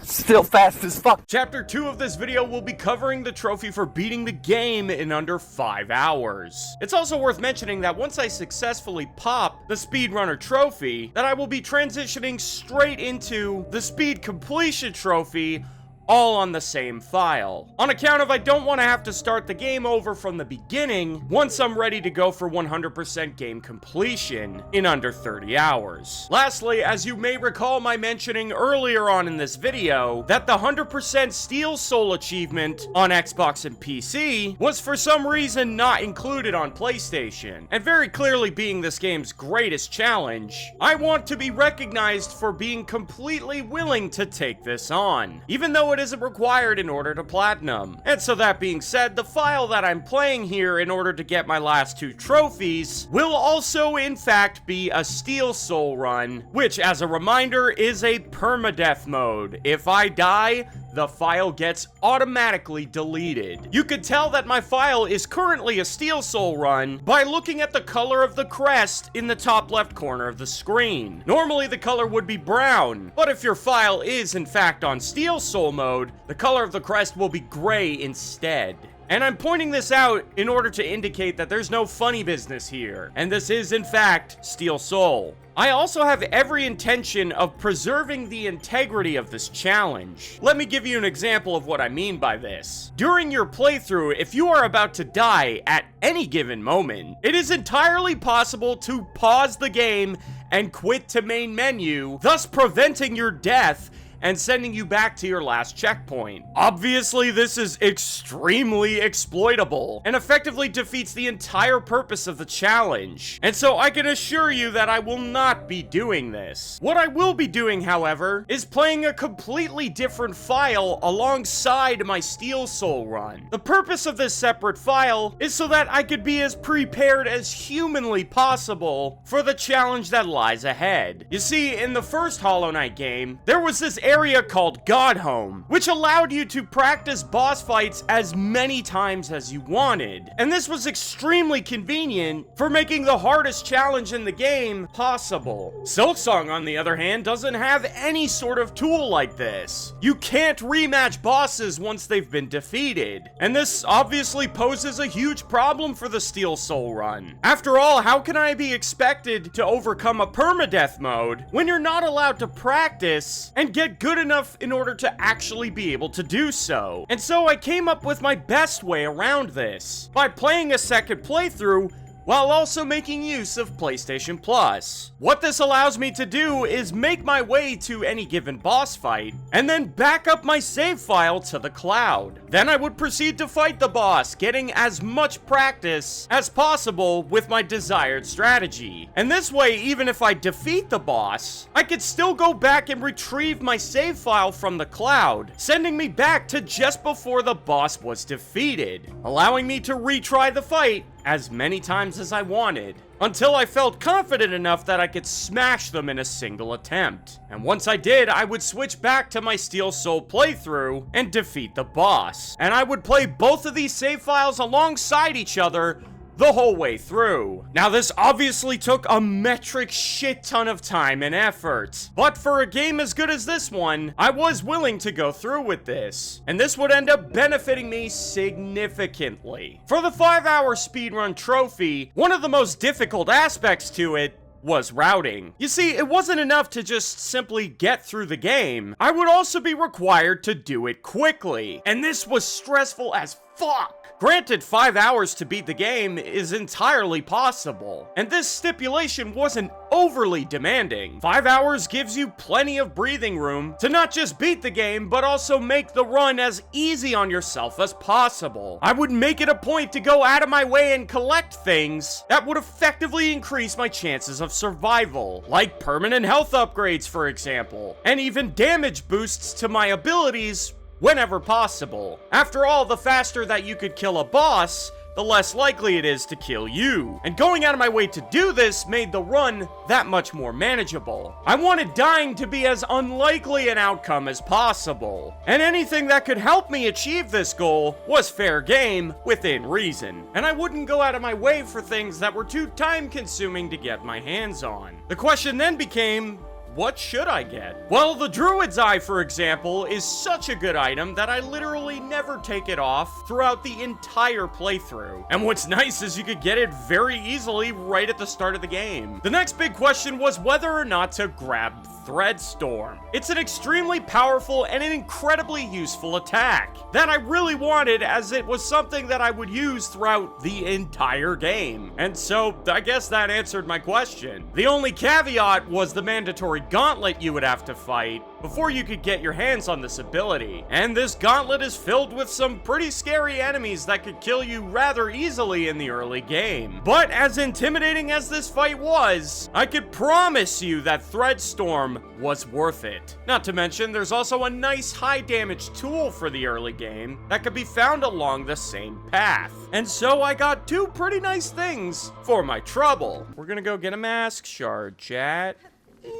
Still fast as fuck. Chapter 2 of this video will be covering the trophy for beating the game in under 5 hours. It's also worth mentioning that once I successfully pop the speedrunner trophy, that I will be transitioning straight into the speed completion trophy, all on the same file. On account of I don't want to have to start the game over from the beginning once I'm ready to go for 100% game completion in under 30 hours. Lastly, as you may recall my mentioning earlier on in this video, that the 100% Steel Soul achievement on Xbox and PC was for some reason not included on PlayStation. And very clearly being this game's greatest challenge, I want to be recognized for being completely willing to take this on, even though it isn't required in order to platinum. And so that being said, the file that I'm playing here in order to get my last 2 trophies will also in fact be a Steel Soul run, which as a reminder is a permadeath mode. If I die, the file gets automatically deleted. You could tell that my file is currently a Steel Soul run by looking at the color of the crest in the top left corner of the screen. Normally the color would be brown, but if your file is in fact on Steel Soul mode, the color of the crest will be gray instead. And I'm pointing this out in order to indicate that there's no funny business here, and this is in fact Steel Soul. I also have every intention of preserving the integrity of this challenge. Let me give you an example of what I mean by this. During your playthrough, if you are about to die at any given moment, it is entirely possible to pause the game and quit to main menu, thus preventing your death and sending you back to your last checkpoint. Obviously, this is extremely exploitable and effectively defeats the entire purpose of the challenge. And so I can assure you that I will not be doing this. What I will be doing, however, is playing a completely different file alongside my Steel Soul run. The purpose of this separate file is so that I could be as prepared as humanly possible for the challenge that lies ahead. You see, in the first Hollow Knight game, there was this area called God Home, which allowed you to practice boss fights as many times as you wanted. And this was extremely convenient for making the hardest challenge in the game possible. Silksong, on the other hand, doesn't have any sort of tool like this. You can't rematch bosses once they've been defeated. And this obviously poses a huge problem for the Steel Soul run. After all, how can I be expected to overcome a permadeath mode when you're not allowed to practice and get good enough in order to actually be able to do so? And so I came up with my best way around this, by playing a second playthrough while also making use of PlayStation Plus. What this allows me to do is make my way to any given boss fight, and then back up my save file to the cloud. Then I would proceed to fight the boss, getting as much practice as possible with my desired strategy. And this way, even if I defeat the boss, I could still go back and retrieve my save file from the cloud, sending me back to just before the boss was defeated, allowing me to retry the fight as many times as I wanted, until I felt confident enough that I could smash them in a single attempt. And once I did, I would switch back to my Steel Soul playthrough and defeat the boss. And I would play both of these save files alongside each other, the whole way through. Now, this obviously took a metric shit ton of time and effort, but for a game as good as this one, I was willing to go through with this, and this would end up benefiting me significantly. For the 5-hour speedrun trophy, one of the most difficult aspects to it was routing. You see, it wasn't enough to just simply get through the game. I would also be required to do it quickly, and this was stressful as fuck. Granted, 5 hours to beat the game is entirely possible, and this stipulation wasn't overly demanding. 5 hours gives you plenty of breathing room to not just beat the game, but also make the run as easy on yourself as possible. I would make it a point to go out of my way and collect things that would effectively increase my chances of survival, like permanent health upgrades, for example, and even damage boosts to my abilities whenever possible. After all, the faster that you could kill a boss, the less likely it is to kill you. And going out of my way to do this made the run that much more manageable. I wanted dying to be as unlikely an outcome as possible, and anything that could help me achieve this goal was fair game within reason. And I wouldn't go out of my way for things that were too time-consuming to get my hands on. The question then became, what should I get? Well, the Druid's Eye, for example, is such a good item that I literally never take it off throughout the entire playthrough. And what's nice is you could get it very easily right at the start of the game. The next big question was whether or not to grab Threadstorm. It's an extremely powerful and an incredibly useful attack that I really wanted, as it was something that I would use throughout the entire game. And so I guess that answered my question. The only caveat was the mandatory gauntlet you would have to fight before you could get your hands on this ability. And this gauntlet is filled with some pretty scary enemies that could kill you rather easily in the early game. But as intimidating as this fight was, I could promise you that Threadstorm was worth it. Not to mention, there's also a nice high damage tool for the early game that could be found along the same path. And so I got two pretty nice things for my trouble. We're gonna go get a mask shard, chat. Yeah,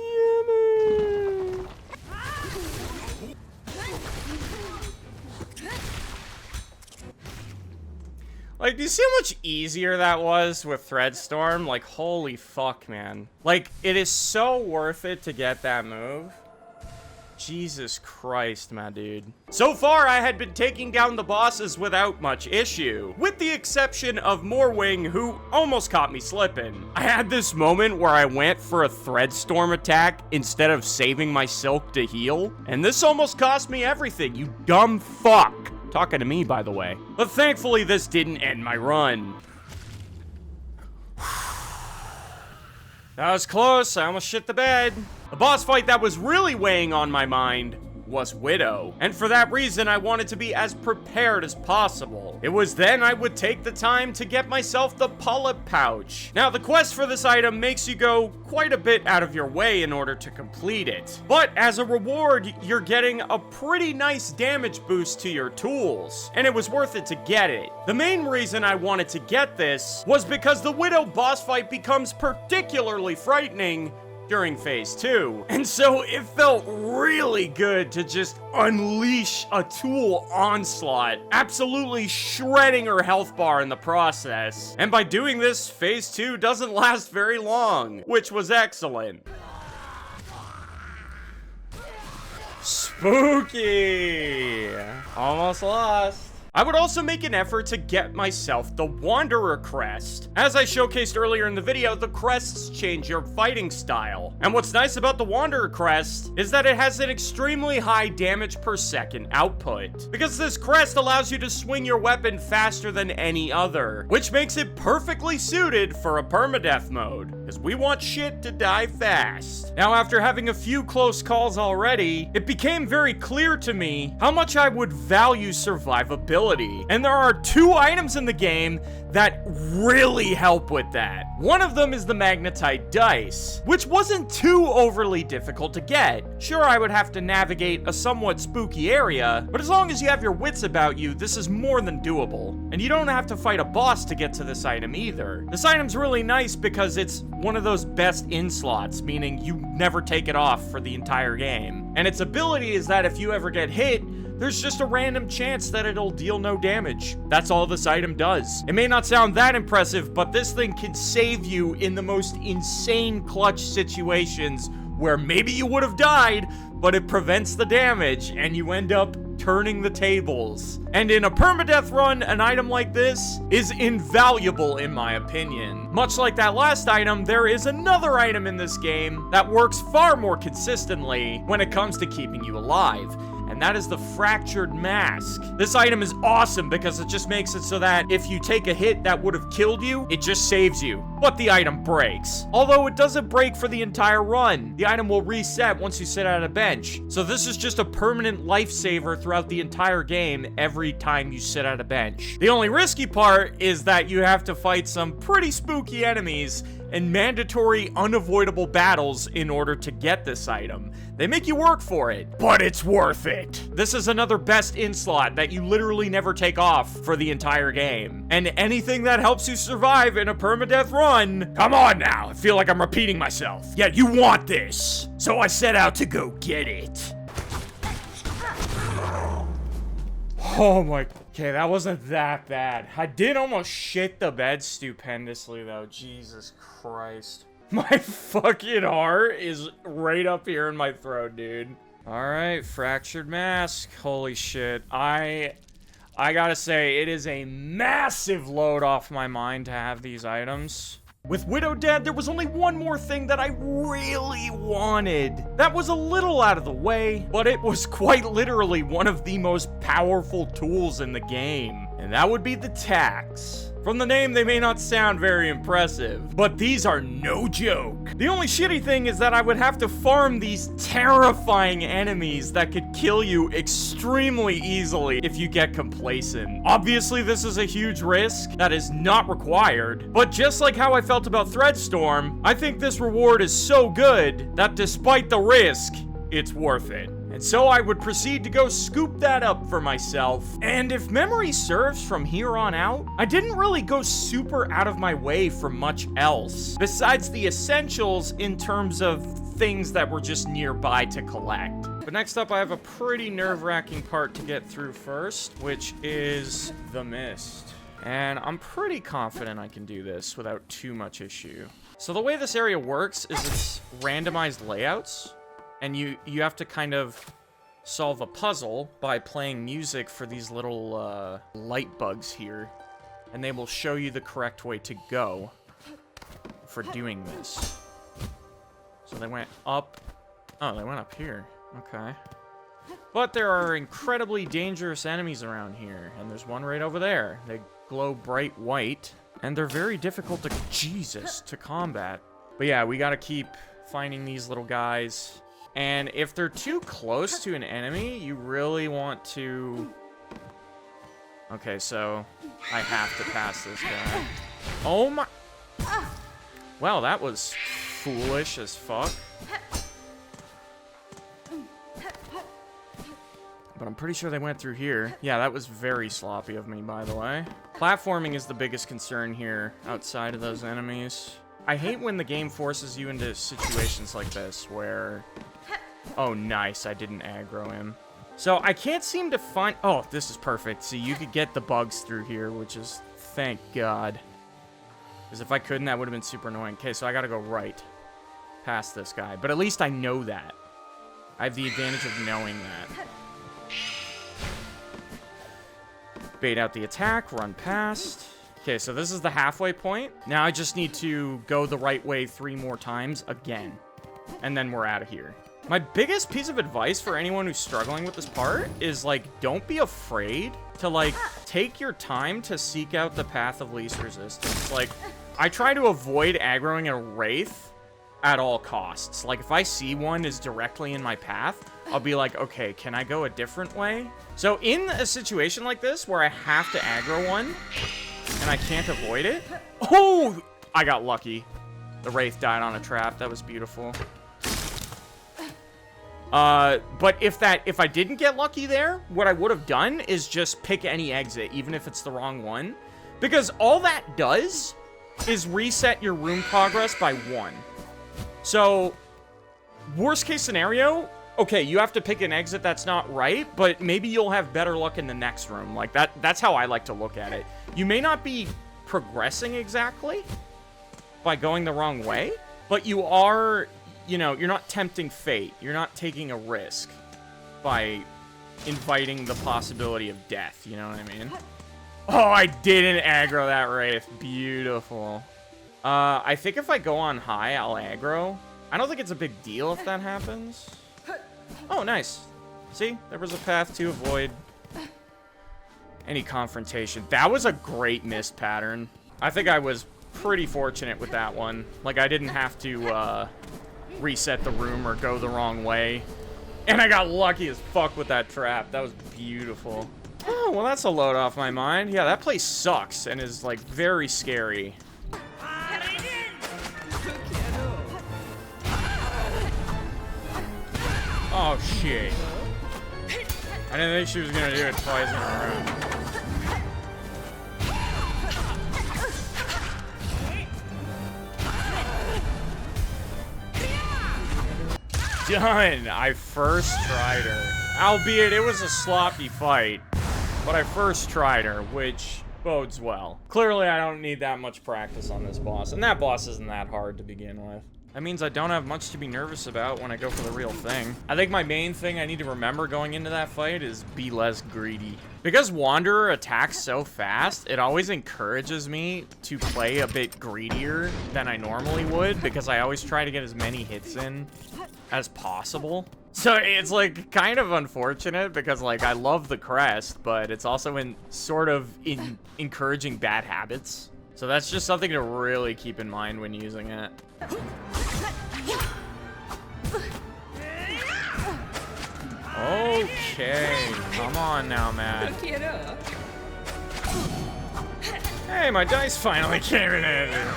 man. Like, do you see how much easier that was with Threadstorm? Like, holy fuck, man. Like, it is so worth it to get that move. Jesus Christ, my dude. So far, I had been taking down the bosses without much issue, with the exception of Morwing, who almost caught me slipping. I had this moment where I went for a Threadstorm attack instead of saving my Silk to heal, and this almost cost me everything, you dumb fuck. Talking to me, by the way. But thankfully, this didn't end my run. That was close. I almost shit the bed. The boss fight that was really weighing on my mind was Widow, and for that reason I wanted to be as prepared as possible. It was then I would take the time to get myself the Polyp Pouch. Now, the quest for this item makes you go quite a bit out of your way in order to complete it, but as a reward, you're getting a pretty nice damage boost to your tools, and it was worth it to get it. The main reason I wanted to get this was because the Widow boss fight becomes particularly frightening during phase 2. And so it felt really good to just unleash a tool onslaught, absolutely shredding her health bar in the process. And by doing this, phase 2 doesn't last very long, which was excellent. Spooky! Almost lost. I would also make an effort to get myself the Wanderer crest. As I showcased earlier in the video, the crests change your fighting style. And what's nice about the Wanderer crest is that it has an extremely high damage per second output, because this crest allows you to swing your weapon faster than any other, which makes it perfectly suited for a permadeath mode, because we want shit to die fast. Now, after having a few close calls already, it became very clear to me how much I would value survivability. And there are two items in the game that really help with that. One of them is the Magnetite Dice, which wasn't too overly difficult to get. Sure, I would have to navigate a somewhat spooky area, but as long as you have your wits about you, this is more than doable. And you don't have to fight a boss to get to this item either. This item's really nice because it's one of those best in slots, meaning you never take it off for the entire game. And its ability is that if you ever get hit, there's just a random chance that it'll deal no damage. That's all this item does. It may not sound that impressive, but this thing can save you in the most insane clutch situations where maybe you would have died, but it prevents the damage and you end up turning the tables. And in a permadeath run, an item like this is invaluable in my opinion. Much like that last item, there is another item in this game that works far more consistently when it comes to keeping you alive. And that is the fractured mask. This item is awesome because it just makes it so that if you take a hit that would have killed you, it just saves you. But the item breaks. Although it doesn't break for the entire run. The item will reset once you sit at a bench. So this is just a permanent lifesaver throughout the entire game every time you sit at a bench. The only risky part is that you have to fight some pretty spooky enemies and mandatory unavoidable battles in order to get this item. They make you work for it, but it's worth it. This is another best in slot that you literally never take off for the entire game. And anything that helps you survive in a permadeath run, come on now, I feel like I'm repeating myself. Yeah, you want this. So I set out to go get it. Oh my, okay, that wasn't that bad. I did almost shit the bed stupendously though, Jesus Christ. My fucking heart is right up here in my throat, dude. Alright, fractured mask, holy shit. I gotta say, it is a massive load off my mind to have these items. With Widow dead, there was only one more thing that I really wanted. That was a little out of the way, but it was quite literally one of the most powerful tools in the game. And that would be the tacks. From the name, they may not sound very impressive, but these are no joke. The only shitty thing is that I would have to farm these terrifying enemies that could kill you extremely easily if you get complacent. Obviously, this is a huge risk that is not required, but just like how I felt about Threadstorm, I think this reward is so good that despite the risk, it's worth it. And so I would proceed to go scoop that up for myself. And if memory serves from here on out, I didn't really go super out of my way for much else, besides the essentials in terms of things that were just nearby to collect. But next up, I have a pretty nerve-wracking part to get through first, which is the mist. And I'm pretty confident I can do this without too much issue. So the way this area works is it's randomized layouts. And you have to kind of solve a puzzle by playing music for these little light bugs here. And they will show you the correct way to go for doing this. So they went up. Oh, they went up here. Okay. But there are incredibly dangerous enemies around here. And there's one right over there. They glow bright white. And they're very difficult to, Jesus, to combat. But yeah, we gotta keep finding these little guys. And if they're too close to an enemy, you really want to... Okay, so I have to pass this guy. Oh my... Well, that was foolish as fuck. But I'm pretty sure they went through here. Yeah, that was very sloppy of me, by the way. Platforming is the biggest concern here, outside of those enemies. I hate when the game forces you into situations like this, where... Oh, nice. I didn't aggro him. So, I can't seem to find... Oh, this is perfect. See, you could get the bugs through here, which is... Thank God. Because if I couldn't, that would have been super annoying. Okay, so I gotta go right past this guy. But at least I know that. I have the advantage of knowing that. Bait out the attack, run past. Okay, so this is the halfway point. Now I just need to go the right way 3 more times again. And then we're out of here. My biggest piece of advice for anyone who's struggling with this part is, like, don't be afraid to, like, take your time to seek out the path of least resistance. Like, I try to avoid aggroing a wraith at all costs. Like, if I see one is directly in my path, I'll be like, okay, can I go a different way? So in a situation like this where I have to aggro one and I can't avoid it, oh, I got lucky. The wraith died on a trap. That was beautiful. But if I didn't get lucky there, what I would have done is just pick any exit, even if it's the wrong one. Because all that does is reset your room progress by 1. So, worst case scenario, okay, you have to pick an exit that's not right, but maybe you'll have better luck in the next room. Like, that's how I like to look at it. You may not be progressing exactly by going the wrong way, but you are, you know, you're not tempting fate. You're not taking a risk by inviting the possibility of death, you know what I mean? Oh, I didn't aggro that Wraith. Beautiful. I think if I go on high, I'll aggro. I don't think it's a big deal if that happens. Oh, nice. See? There was a path to avoid any confrontation. That was a great missed pattern. I think I was pretty fortunate with that one. Like, I didn't have to reset the room or go the wrong way. And I got lucky as fuck with that trap. That was beautiful. Oh, well, that's a load off my mind. Yeah, that place sucks and is, like, very scary. Oh, shit. I didn't think she was gonna do it twice in a row. Done! I first tried her. Albeit it was a sloppy fight, but I first tried her, which bodes well. Clearly, I don't need that much practice on this boss, and that boss isn't that hard to begin with. That means I don't have much to be nervous about when I go for the real thing. I think my main thing I need to remember going into that fight is be less greedy. Because Wanderer attacks so fast, it always encourages me to play a bit greedier than I normally would, because I always try to get as many hits in as possible. So it's like kind of unfortunate because like I love the crest, but it's also encouraging bad habits. So that's just something to really keep in mind when using it. Okay, come on now, Matt. Hey, my dice finally came in.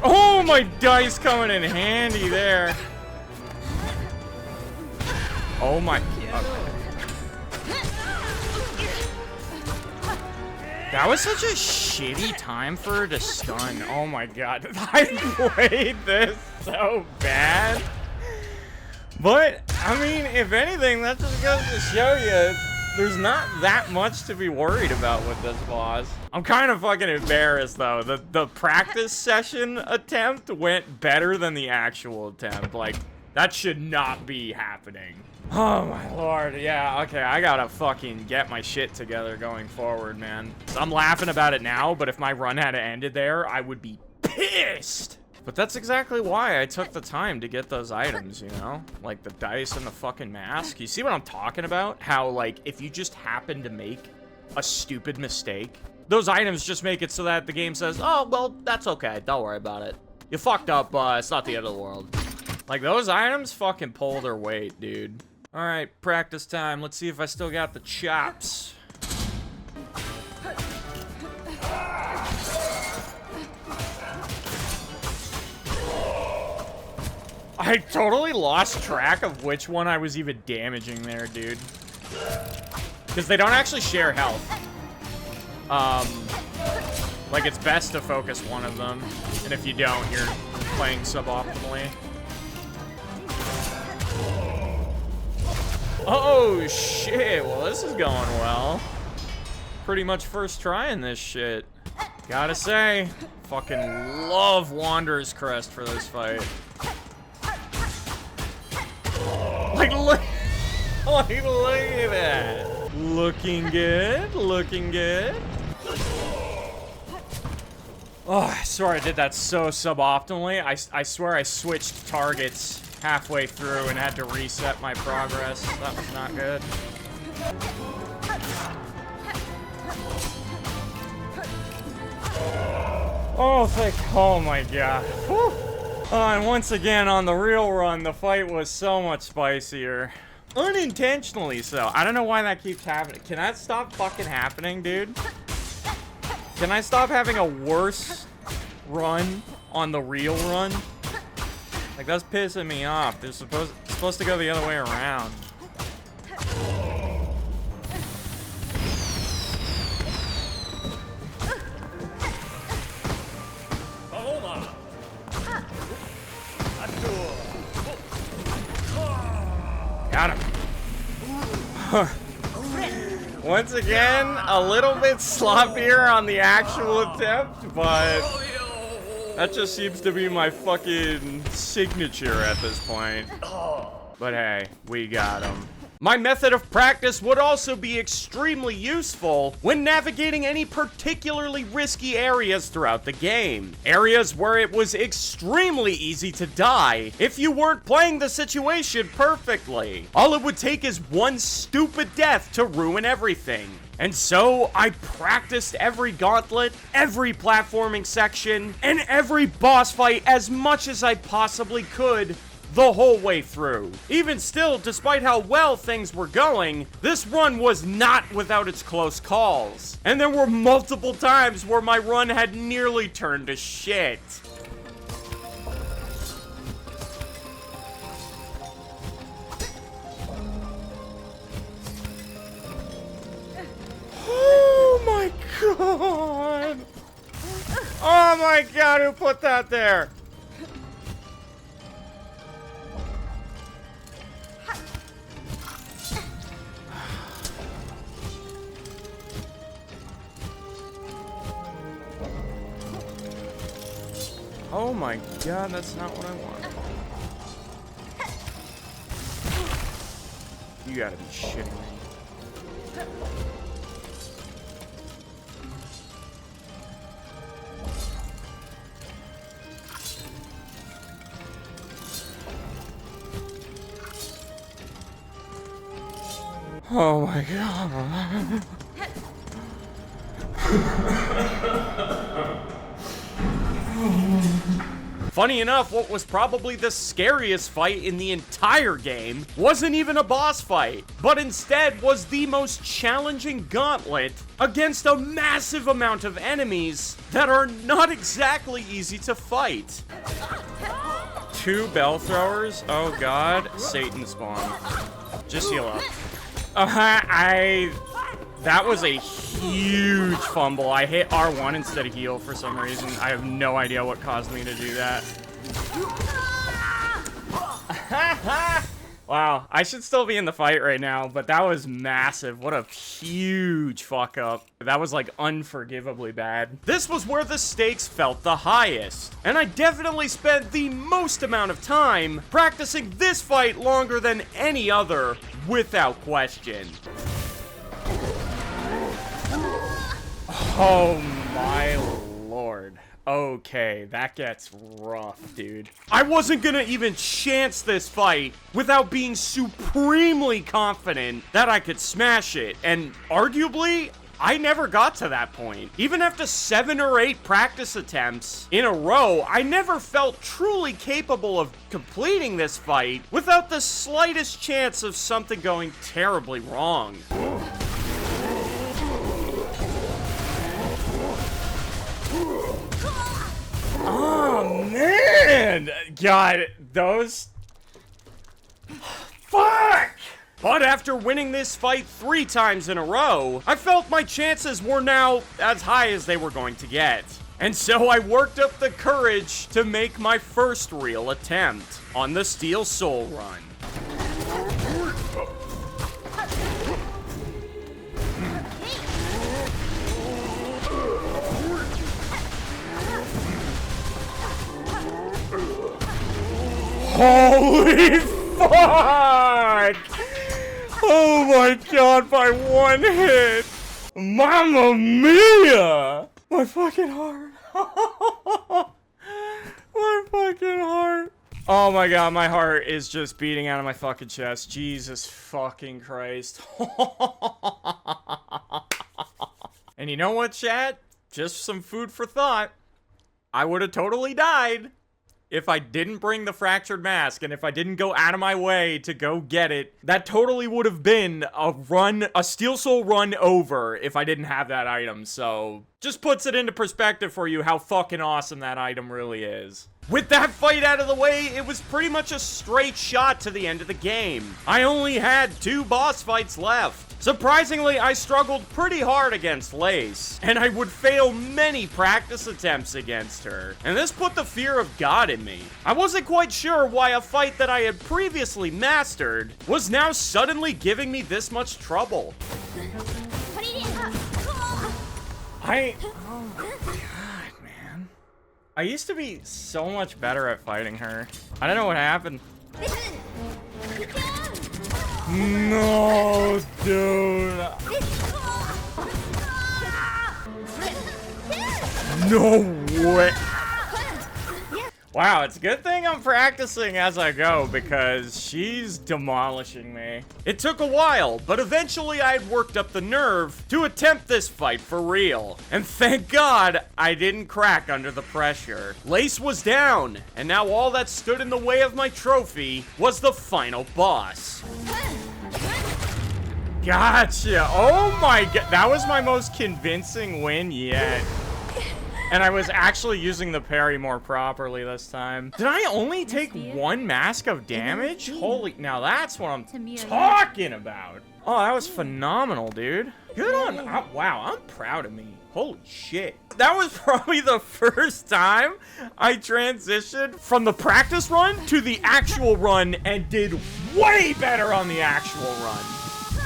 Oh, my dice coming in handy there. Oh my. Okay. That was such a shitty time for her to stun. Oh my god. I played this so bad. But, I mean, if anything, that just goes to show you there's not that much to be worried about with this boss. I'm kind of fucking embarrassed, though. The practice session attempt went better than the actual attempt. Like, that should not be happening. Oh my lord, yeah, okay, I gotta fucking get my shit together going forward, man. I'm laughing about it now, but if my run had ended there, I would be pissed. But that's exactly why I took the time to get those items, you know? Like the dice and the fucking mask. You see what I'm talking about? How, like, if you just happen to make a stupid mistake, those items just make it so that the game says, oh, well, that's okay, don't worry about it. You fucked up, it's not the end of the world. Like, those items fucking pull their weight, dude. All right, practice time. Let's see if I still got the chops. I totally lost track of which one I was even damaging there, dude. Because they don't actually share health. Like, it's best to focus one of them. And if you don't, you're playing suboptimally. Oh, shit. Well, this is going well. Pretty much first trying this shit. Gotta say, fucking love Wanderer's Crest for this fight. Like, look at that. Looking good, looking good. Oh, I swear I did that so suboptimally. I swear I switched targets halfway through and had to reset my progress. That was not good. Oh my god. Whew. And once again, on the real run, the fight was so much spicier. Unintentionally so. I don't know why that keeps happening. Can that stop fucking happening, dude? Can I stop having a worse run on the real run? Like, that's pissing me off. They're supposed to go the other way around. Once again, a little bit sloppier on the actual attempt, but that just seems to be my fucking signature at this point. But hey, we got him. My method of practice would also be extremely useful when navigating any particularly risky areas throughout the game. Areas where it was extremely easy to die if you weren't playing the situation perfectly. All it would take is one stupid death to ruin everything. And so I practiced every gauntlet, every platforming section, and every boss fight as much as I possibly could the whole way through. Even still, despite how well things were going, this run was not without its close calls. And there were multiple times where my run had nearly turned to shit. Oh my god! Oh my god, who put that there? Oh my god, that's not what I want. You gotta be shitting me. Oh my god. Funny enough, what was probably the scariest fight in the entire game wasn't even a boss fight, but instead was the most challenging gauntlet against a massive amount of enemies that are not exactly easy to fight. 2 bell throwers? Oh god, Satan spawn. Just heal up. That was a huge fumble. I hit R1 instead of heal for some reason. I have no idea what caused me to do that. Wow, I should still be in the fight right now, but that was massive. What a huge fuck up. That was like unforgivably bad. This was where the stakes felt the highest, and I definitely spent the most amount of time practicing this fight longer than any other, without question. Oh my lord. Okay, that gets rough, dude. I wasn't gonna even chance this fight without being supremely confident that I could smash it, and arguably, I never got to that point. Even after 7 or 8 practice attempts in a row, I never felt truly capable of completing this fight without the slightest chance of something going terribly wrong. Oh, man! God, those... Fuck! But after winning this fight 3 times in a row, I felt my chances were now as high as they were going to get. And so I worked up the courage to make my first real attempt on the Steel Soul run. Holy fuck! Oh my god, by 1 hit! Mamma mia! My fucking heart. My fucking heart. Oh my god, my heart is just beating out of my fucking chest. Jesus fucking Christ. And you know what, chat? Just some food for thought. I would have totally died if I didn't bring the fractured mask, and if I didn't go out of my way to go get it. That totally would have been a Steel Soul run over if I didn't have that item. So just puts it into perspective for you how fucking awesome that item really is. With that fight out of the way, it was pretty much a straight shot to the end of the game. I only had 2 boss fights left. Surprisingly, I struggled pretty hard against Lace, and I would fail many practice attempts against her, and this put the fear of God in me. I wasn't quite sure why a fight that I had previously mastered was now suddenly giving me this much trouble. Oh my God, man. I used to be so much better at fighting her. I don't know what happened. No, dude. No way. Wow, it's a good thing I'm practicing as I go because she's demolishing me. It took a while, but eventually I had worked up the nerve to attempt this fight for real. And thank God I didn't crack under the pressure. Lace was down, and now all that stood in the way of my trophy was the final boss. Gotcha. Oh my God. That was my most convincing win yet. And I was actually using the parry more properly this time. Did I only take one mask of damage? Holy, now that's what I'm talking about. Oh, that was phenomenal, dude. Good on, wow, I'm proud of me. Holy shit. That was probably the first time I transitioned from the practice run to the actual run and did way better on the actual run.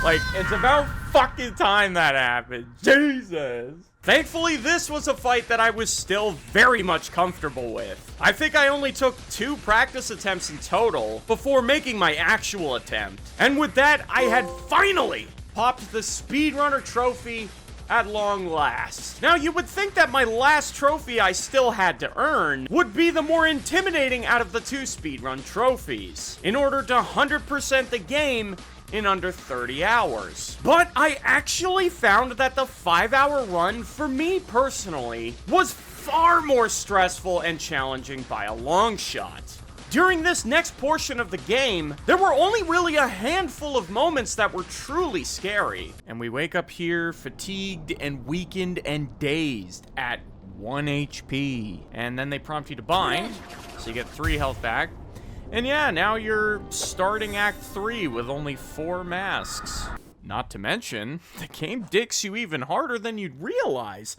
Like, it's about fucking time that happened. Jesus. Thankfully, this was a fight that I was still very much comfortable with. I think I only took 2 practice attempts in total before making my actual attempt. And with that, I had finally popped the speedrunner trophy at long last. Now, you would think that my last trophy I still had to earn would be the more intimidating out of the 2 speedrun trophies, in order to 100% the game in under 30 hours. But I actually found that the 5-hour run, for me personally, was far more stressful and challenging by a long shot. During this next portion of the game, there were only really a handful of moments that were truly scary. And we wake up here fatigued and weakened and dazed at 1 HP. And then they prompt you to bind, so you get 3 health back. And yeah, now you're starting Act 3 with only 4 masks. Not to mention, the game dicks you even harder than you'd realize.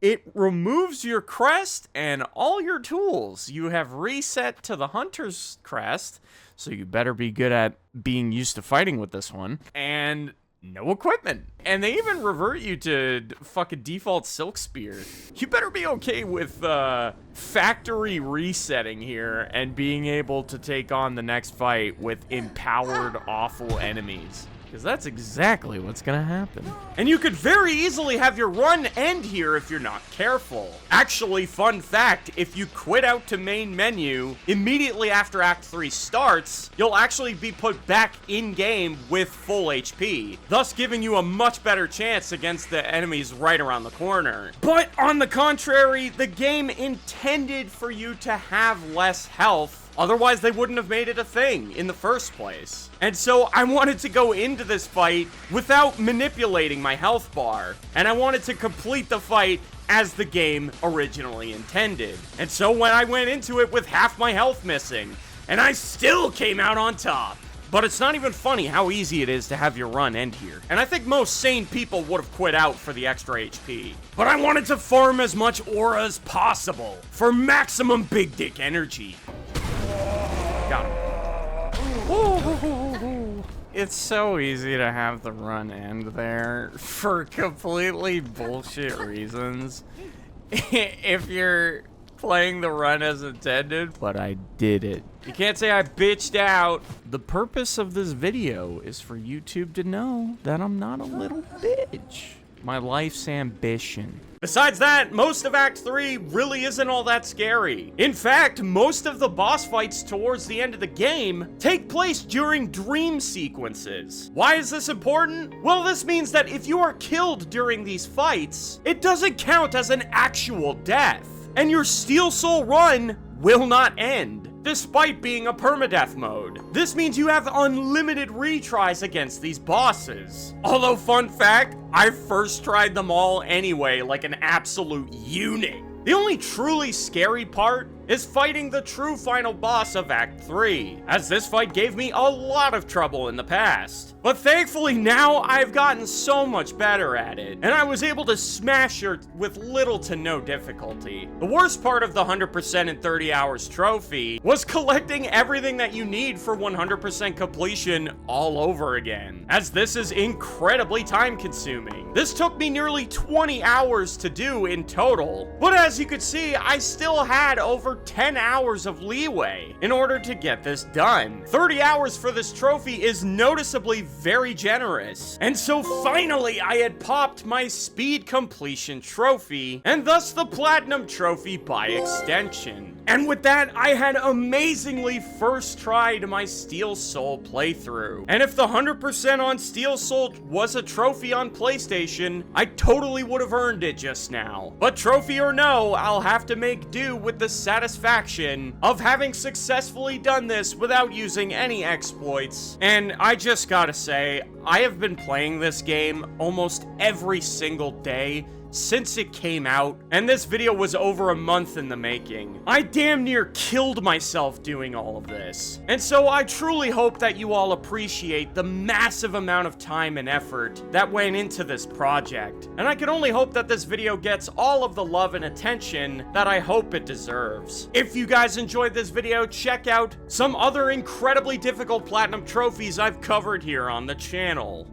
It removes your crest and all your tools. You have reset to the hunter's crest, so you better be good at being used to fighting with this one. And no equipment. And they even revert you to fucking default Silk Spear. You better be okay with factory resetting here and being able to take on the next fight with empowered awful enemies. Because that's exactly what's gonna happen. And you could very easily have your run end here if you're not careful. Actually, fun fact, if you quit out to main menu immediately after Act 3 starts, you'll actually be put back in-game with full HP, thus giving you a much better chance against the enemies right around the corner. But on the contrary, the game intended for you to have less health. Otherwise, they wouldn't have made it a thing in the first place. And so I wanted to go into this fight without manipulating my health bar. And I wanted to complete the fight as the game originally intended. And so when I went into it with half my health missing, and I still came out on top. But it's not even funny how easy it is to have your run end here. And I think most sane people would have quit out for the extra HP. But I wanted to farm as much aura as possible for maximum big dick energy. Got him. Ooh. It's so easy to have the run end there for completely bullshit reasons. If you're playing the run as intended, but I did it. You can't say I bitched out. The purpose of this video is for YouTube to know that I'm not a little bitch. My life's ambition. Besides that, most of Act 3 really isn't all that scary. In fact, most of the boss fights towards the end of the game take place during dream sequences. Why is this important? Well, this means that if you are killed during these fights, it doesn't count as an actual death, and your Steel Soul run will not end, despite being a permadeath mode. This means you have unlimited retries against these bosses. Although, fun fact, I first tried them all anyway like an absolute unit. The only truly scary part is fighting the true final boss of Act 3, as this fight gave me a lot of trouble in the past. But thankfully now I've gotten so much better at it, and I was able to smash her with little to no difficulty. The worst part of the 100% in 30 hours trophy was collecting everything that you need for 100% completion all over again, as this is incredibly time consuming. This took me nearly 20 hours to do in total, but as you could see, I still had over 10 hours of leeway in order to get this done. 30 hours for this trophy is noticeably very generous, and so finally I had popped my speed completion trophy, and thus the platinum trophy by extension. And with that, I had amazingly first tried my Steel Soul playthrough. And if the 100% on Steel Soul was a trophy on PlayStation, I totally would have earned it just now. But trophy or no, I'll have to make do with the satisfaction of having successfully done this without using any exploits. And I just gotta say, I have been playing this game almost every single day since it came out, and this video was over a month in the making. I damn near killed myself doing all of this. And so I truly hope that you all appreciate the massive amount of time and effort that went into this project. And I can only hope that this video gets all of the love and attention that I hope it deserves. If you guys enjoyed this video, check out some other incredibly difficult platinum trophies I've covered here on the channel.